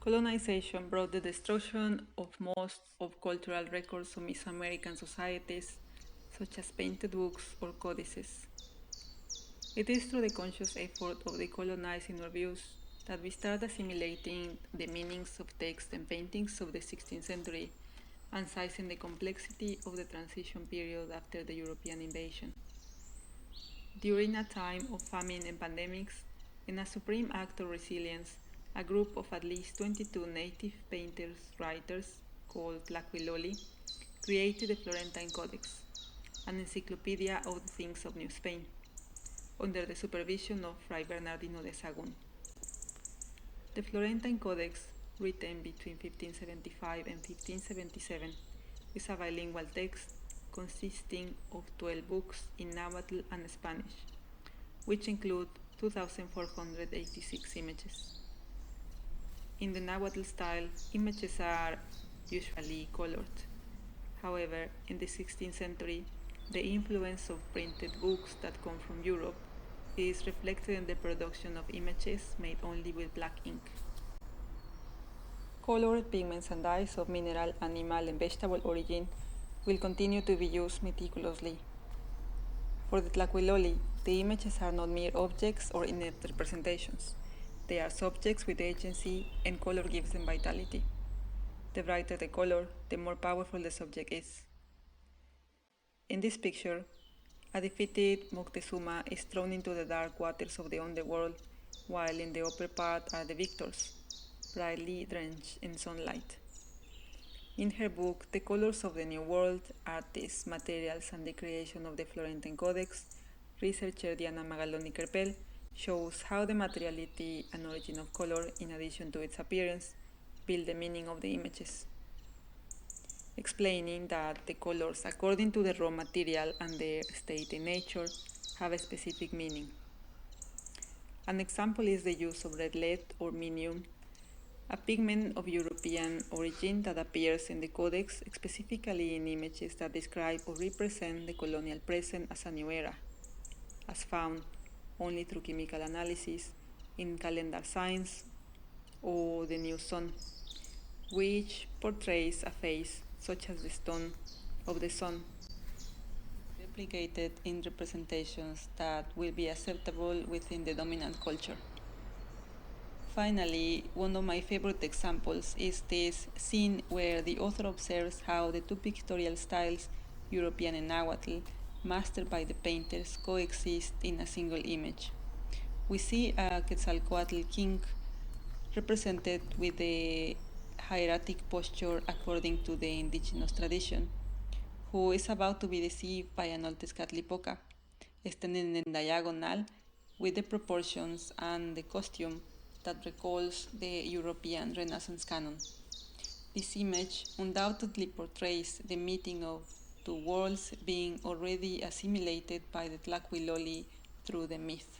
Colonization brought the destruction of most of cultural records of Mesoamerican societies, such as painted books or codices. It is through the conscious effort of decolonizing our views that we start assimilating the meanings of text and paintings of the 16th century and sizing the complexity of the transition period after the European invasion. During a time of famine and pandemics, in a supreme act of resilience, a group of at least 22 native painters-writers called Tlacuiloli created the Florentine Codex, an encyclopedia of the things of New Spain, under the supervision of Fray Bernardino de Sahagún. The Florentine Codex, written between 1575 and 1577, is a bilingual text consisting of 12 books in Nahuatl and Spanish, which include 2,486 images. In the Nahuatl style, images are usually colored. However, in the 16th century, the influence of printed books that come from Europe is reflected in the production of images made only with black ink. Colored pigments and dyes of mineral, animal, and vegetable origin will continue to be used meticulously. For the Tlacuiloli, the images are not mere objects or inert representations. They are subjects with agency, and color gives them vitality. The brighter the color, the more powerful the subject is. In this picture, a defeated Moctezuma is thrown into the dark waters of the underworld, while in the upper part are the victors, brightly drenched in sunlight. In her book, The Colors of the New World, Artists, Materials, and the Creation of the Florentine Codex, researcher Diana Magaloni Kerpel shows how the materiality and origin of color, in addition to its appearance, build the meaning of the images, explaining that the colors, according to the raw material and their state in nature, have a specific meaning. An example is the use of red lead or minium, a pigment of European origin that appears in the Codex, specifically in images that describe or represent the colonial present as a new era, as found only through chemical analysis in calendar signs or the new sun, which portrays a face such as the stone of the sun, replicated in representations that will be acceptable within the dominant culture. Finally, one of my favorite examples is this scene where the author observes how the two pictorial styles, European and Nahuatl, mastered by the painters, coexist in a single image. We see a Quetzalcoatl king represented with the hieratic posture according to the indigenous tradition, who is about to be deceived by an old Tezcatlipoca, standing in diagonal with the proportions and the costume that recalls the European Renaissance canon. This image undoubtedly portrays the meeting of two worlds being already assimilated by the Tlacuiloli through the myth.